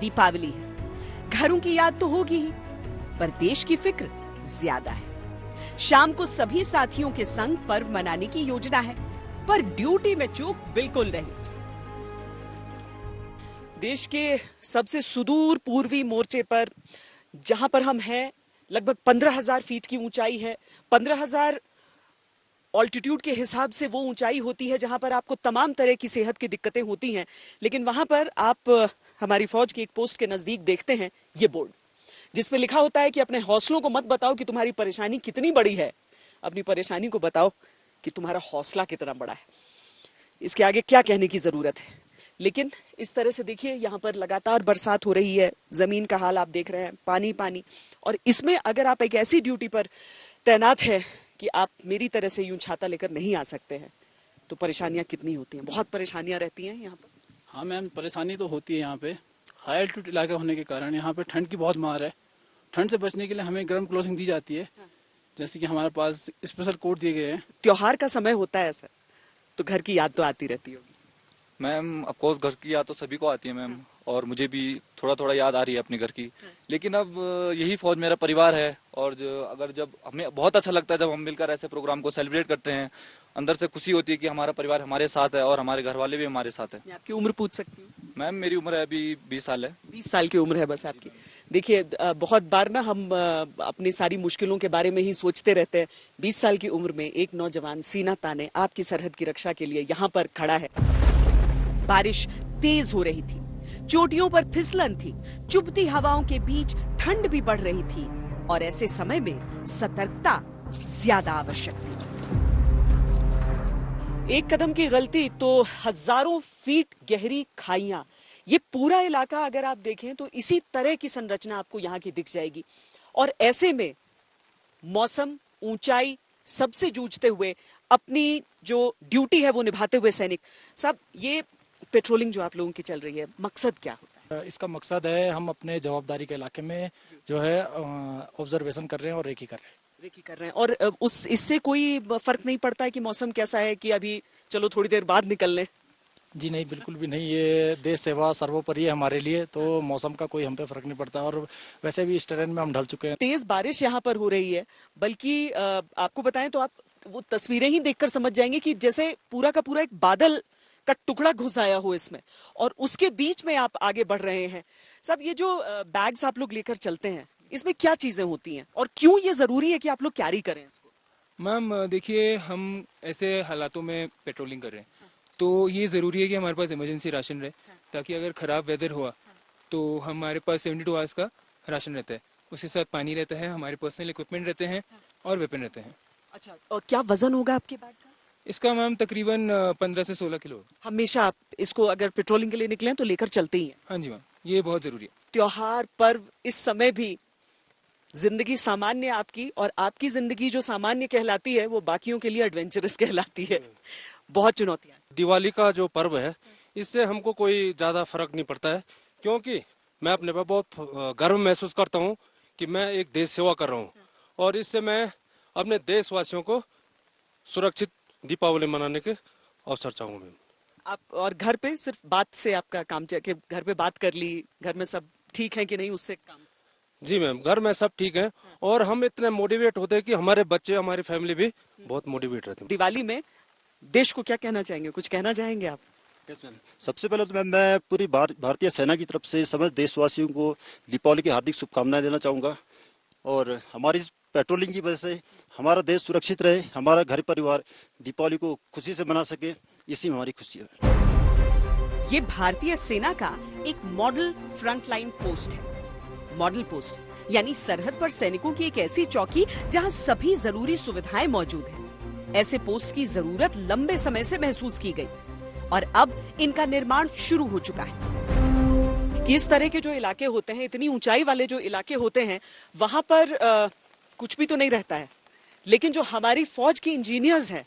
दीपावली है, घरों की याद तो होगी ही, पर देश की फिक्र ज्यादा है। शाम को सभी साथियों के संग पर्व मनाने की योजना है, पर ड्यूटी में चूक बिल्कुल नहीं। देश के सबसे सुदूर पूर्वी मोर्चे पर जहां पर हम हैं, लगभग 15,000 फीट की ऊंचाई है। 15,000 ऑल्टीट्यूड के हिसाब से वो ऊंचाई होती है जहां पर आपको तमाम तरह की सेहत की दिक्कतें होती हैं। लेकिन वहां पर आप हमारी फौज की एक पोस्ट के नजदीक देखते हैं ये बोर्ड, जिसमें लिखा होता है कि अपने हौसलों को मत बताओ कि तुम्हारी परेशानी कितनी बड़ी है, अपनी परेशानी को बताओ कि तुम्हारा हौसला कितना बड़ा है। इसके आगे क्या कहने की जरूरत है। लेकिन इस तरह से देखिए, यहाँ पर लगातार बरसात हो रही है, जमीन का हाल आप देख रहे हैं, पानी पानी। और इसमें अगर आप एक ऐसी ड्यूटी पर तैनात है कि आप मेरी तरह से यूं छाता लेकर नहीं आ सकते हैं, तो परेशानियां कितनी होती हैं। बहुत परेशानियां रहती हैं यहाँ पर। हाँ मैम, परेशानी तो होती है। यहाँ पे हाई एल्टीट्यूड इलाका होने के कारण यहाँ पे ठंड की बहुत मार है। ठंड से बचने के लिए हमें गर्म क्लोथिंग दी जाती है, जैसे कि हमारे पास स्पेशल कोट दिए गए हैं। त्योहार का समय होता है सर, तो घर की याद तो आती रहती होगी। मैम ऑफ कोर्स घर की याद तो सभी को आती है मैम, और मुझे भी थोड़ा थोड़ा याद आ रही है अपने घर की। लेकिन अब यही फौज मेरा परिवार है, और जब हमें बहुत अच्छा लगता है जब हम मिलकर ऐसे प्रोग्राम को सेलिब्रेट करते हैं। अंदर से खुशी होती है कि हमारा परिवार हमारे साथ है और हमारे घर वाले भी हमारे साथ है। आपकी उम्र पूछ सकती हूँ? मैम मेरी उम्र है अभी 20 साल है। 20 साल की उम्र है बस आपकी। देखिए, बहुत बार ना हम अपनी सारी मुश्किलों के बारे में ही सोचते रहते हैं। 20 साल की उम्र में एक नौजवान सीना ताने आपकी सरहद की रक्षा के लिए यहाँ पर खड़ा है। बारिश तेज हो रही थी, चोटियों पर फिसलन थी, चुभती हवाओं के बीच ठंड भी बढ़ रही थी, और ऐसे समय में सतर्कता ज्यादा आवश्यक थी। एक कदम की गलती तो हजारों फीट गहरी खाइयां। ये पूरा इलाका अगर आप देखें तो इसी तरह की संरचना आपको यहाँ की दिख जाएगी। और ऐसे में मौसम, ऊंचाई, सबसे जूझते हुए अपनी जो ड्यूटी है वो निभाते हुए सैनिक सब, ये पेट्रोलिंग जो आप लोगों की चल रही है, मकसद क्या होता है? इसका मकसद है, हम अपने जवाबदारी के इलाके में जो है ऑब्जर्वेशन कर रहे हैं और रेकी कर रहे हैं। और इससे कोई फर्क नहीं पड़ता है कि मौसम कैसा है, कि अभी चलो थोड़ी देर बाद निकल लें? जी नहीं, बिल्कुल भी नहीं। ये देश सेवा सर्वोपरि है हमारे लिए, तो मौसम का कोई हम पे फर्क नहीं पड़ता। और वैसे भी इस टेरेन में हम ढल चुके हैं। तेज बारिश यहाँ पर हो रही है, बल्कि आपको बताएं तो आप वो तस्वीरें ही देखकर समझ जाएंगे कि जैसे पूरा का पूरा एक बादल का टुकड़ा घुस आया हो इसमें, और उसके बीच में आप आगे बढ़ रहे हैं। सब ये जो बैग्स आप लोग लेकर चलते हैं, इसमें क्या चीजें होती हैं और क्यों ये जरूरी है कि आप लोग कैरी करें इसको? मैम देखिए, हम ऐसे हालातों में पेट्रोलिंग कर रहे हैं, तो ये ज़रूरी है कि हमारे पास इमरजेंसी राशन रहे, ताकि अगर ख़राब वेदर हुआ तो हमारे पास 72 आवर्स का राशन रहता है। उसके साथ पानी रहता है, हमारे पर्सनल इक्विपमेंट रहते हैं और वेपन रहते हैं। अच्छा, और क्या वजन होगा आपके बैग का? इसका मैम तकरीबन 15 से 16 किलो। हमेशा आप इसको अगर पेट्रोलिंग के लिए निकलें तो लेकर चलते ही हैं? हाँ जी मैम, ये बहुत ज़रूरी है। त्योहार पर्व इस समय भी जिंदगी सामान्य आपकी, और आपकी जिंदगी जो सामान्य कहलाती है वो बाकियों के लिए एडवेंचरस कहलाती है। बहुत चुनौतियां। दिवाली का जो पर्व है, इससे हमको कोई ज्यादा फर्क नहीं पड़ता है, क्योंकि मैं अपने पर बहुत गर्व महसूस करता हूँ कि मैं एक देश सेवा कर रहा हूँ, और इससे मैं अपने देशवासियों को सुरक्षित दीपावली मनाने के अवसर चाहूंगा। आप और घर पे सिर्फ बात से आपका काम चल के, घर पे बात कर ली, घर में सब ठीक है कि नहीं, उससे काम? जी मैम, घर में सब ठीक है, और हम इतने मोटिवेट होते हैं कि हमारे बच्चे, हमारी फैमिली भी बहुत मोटिवेट रहते हैं। दिवाली में देश को क्या कहना चाहेंगे, कुछ कहना चाहेंगे आप? सबसे पहले तो मैं पूरी भारतीय सेना की तरफ से समस्त देशवासियों को दीपावली की हार्दिक शुभकामनाएं देना चाहूँगा। और हमारी पेट्रोलिंग की वजह से हमारा देश सुरक्षित रहे, हमारा घर परिवार दीपावली को खुशी से मना सके, इसी में हमारी खुशी है। ये भारतीय सेना का एक मॉडल फ्रंटलाइन पोस्ट है। मॉडल पोस्ट यानी सरहद पर सैनिकों की एक ऐसी चौकी जहां सभी जरूरी सुविधाएं मौजूद हैं। ऐसे पोस्ट की जरूरत लंबे समय से महसूस की गई, और अब इनका निर्माण शुरू हो चुका है। कि इस तरह के जो इलाके होते हैं, इतनी ऊंचाई वाले जो इलाके होते हैं, वहां पर कुछ भी तो नहीं रहता है, लेकिन जो हमारी फौज के इंजीनियर्स हैं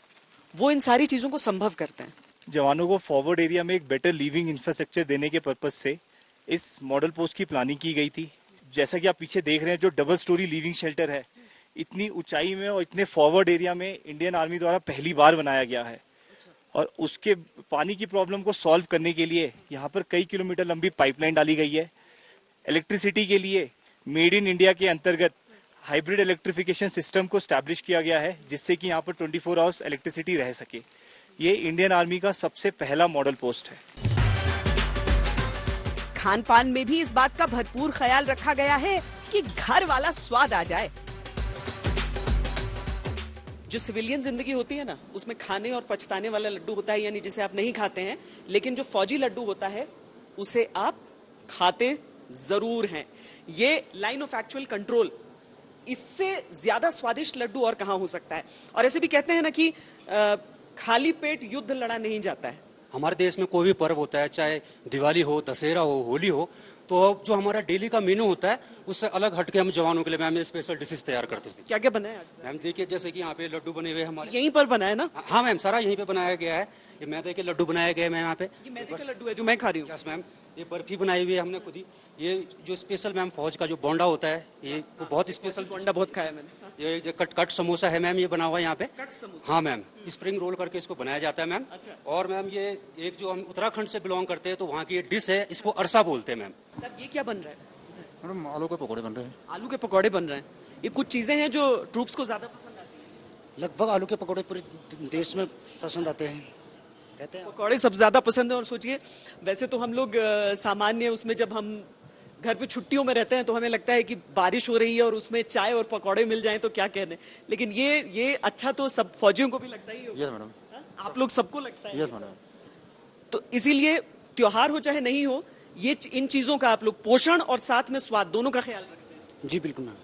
वो इन सारी चीजों को संभव करते हैं। जवानों को फॉरवर्ड एरिया में एक बेटर लिविंग इंफ्रास्ट्रक्चर देने के पर्पज से इस मॉडल पोस्ट की प्लानिंग की गई थी। जैसा कि आप पीछे देख रहे हैं, जो डबल स्टोरी लिविंग शेल्टर है, इतनी ऊंचाई में और इतने फॉरवर्ड एरिया में इंडियन आर्मी द्वारा पहली बार बनाया गया है। और उसके पानी की प्रॉब्लम को सॉल्व करने के लिए यहाँ पर कई किलोमीटर लंबी पाइपलाइन डाली गई है, इलेक्ट्रिसिटी के लिए मेड इन इंडिया के अंतर्गत हाइब्रिड इलेक्ट्रिफिकेशन सिस्टम को स्टैब्लिश किया गया है, जिससे कि यहाँ पर 24 आवर्स इलेक्ट्रिसिटी रह सके। ये इंडियन आर्मी का सबसे पहला मॉडल पोस्ट है। खान पान में भी इस बात का भरपूर ख्याल रखा गया है कि घर वाला स्वाद आ जाए। जो सिविलियन जिंदगी होती है ना, उसमें खाने और पछताने वाला लड्डू होता है, यानी जिसे आप नहीं खाते हैं, लेकिन जो फौजी लड्डू होता है उसे आप खाते जरूर हैं। ये लाइन ऑफ एक्चुअल कंट्रोल, इससे ज्यादा स्वादिष्ट लड्डू और कहां हो सकता है। और ऐसे भी कहते हैं ना कि खाली पेट युद्ध लड़ा नहीं जाता है। हमारे देश में कोई भी पर्व होता है, चाहे दिवाली हो, दशहरा हो, होली हो, तो जो हमारा डेली का मेनू होता है उससे अलग हटके हम जवानों के लिए मैम स्पेशल डिशेस तैयार करते हैं। क्या क्या बना है आज? मैम देखिए, जैसे कि यहाँ पे लड्डू बने हुए हमारे यहीं पर बना है ना? हाँ मैम, सारा यहीं पे बनाया गया है। ये मैदे के लड्डू बनाए गए मैम यहाँ पे। ये मैदे का लड्डू है जो मैं खा रही हूँ। यस मैम, ये बर्फी बनाई हुई है हमने खुद ही। ये जो स्पेशल मैम फौज का जो बोंडा होता है, ये बहुत स्पेशल बोंडा बहुत खाया मैंने। ये जो कट समोसा है मैम, ये बना हुआ है यहाँ पे। कट समोसा? हाँ मैम, स्प्रिंग रोल करके इसको बनाया जाता है मैम। अच्छा। और मैम ये एक जो हम उत्तराखंड से बिलोंग करते हैं, तो वहाँ की ये डिश है, इसको अरसा बोलते हैं मैम। सर ये क्या बन रहा है? मैडम आलू के पकौड़े बन रहे हैं। आलू के पकौड़े बन रहे हैं। ये कुछ चीजें हैं जो ट्रूप्स को ज्यादा पसंद आती हैं। लगभग आलू के पकौड़े पूरे देश में पसंद आते हैं, कहते हैं। पकौड़े सब ज्यादा पसंद है। और सोचिए, वैसे तो हम लोग सामान्य उसमें जब हम घर पे छुट्टियों में रहते हैं तो हमें लगता है कि बारिश हो रही है और उसमें चाय और पकौड़े मिल जाएं तो क्या कहने, लेकिन ये अच्छा तो सब फौजियों को भी लगता ही होगा। Yes madam. आप लोग सबको लगता है? Yes madam. तो इसीलिए त्योहार हो चाहे नहीं हो, ये इन चीजों का आप लोग पोषण और साथ में स्वाद दोनों का ख्याल रखते हैं। जी बिल्कुल मैम।